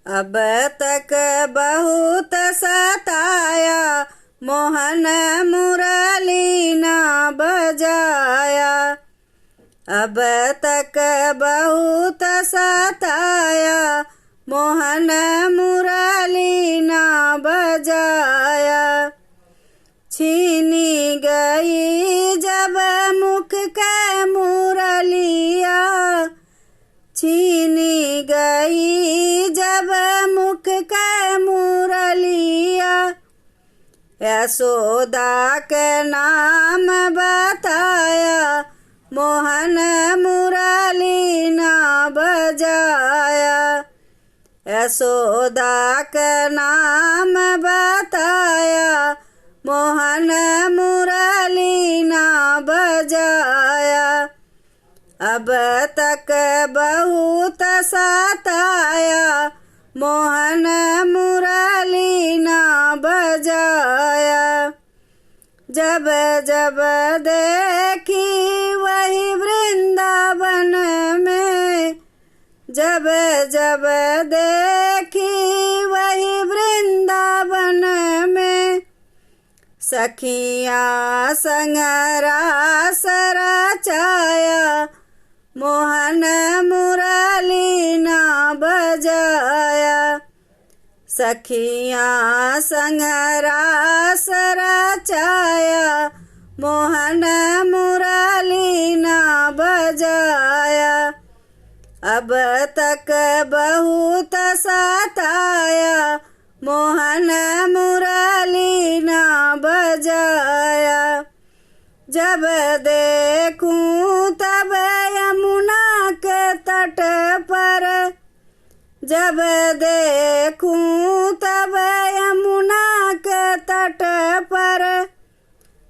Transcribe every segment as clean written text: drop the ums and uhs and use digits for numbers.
अब तक बहुत सताया, मोहन मुरली ना बजाया। अब तक बहुत सताया, मोहन मुरली ना बजाया। छीनी गई जब मुख के मुरलिया, छीनी गई जब मुख के मुरलिया। यशोदा के नाम बताया, मोहन मुरली ना बजाया। यशोदा के नाम बताया, मोहन मुरली ना बजाया। अब तक बहुत सताया, मोहन मुरली ना बजाया। जब जब देखी वही वृंदावन में, जब जब देखी वही वृंदावन में। सखियाँ संग रास रचाया, मोहन मुरली ना बजाया। सखियाँ संग रास रचाया, मोहन मुरली ना बजाया। अब तक बहुत सताया, मोहन मुरली ना बजाया। जब देखूं तब यमुना के तट पर, जब देखूं तब यमुना के तट पर।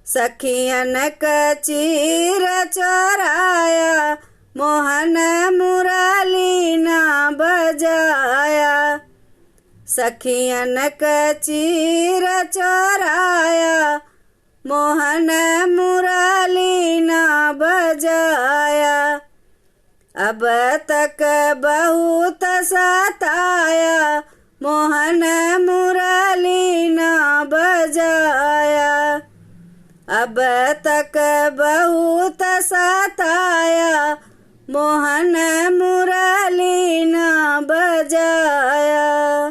सखियन का चीर चोराया, मोहन मुरली ना बजाया। सखियन का चीर चोराया, मोहन मुरली ना बजाया। अब तक बहुत सताया, मोहन मुरली ना बजाया। अब तक बहुत सताया, मोहन मुरली ना बजाया।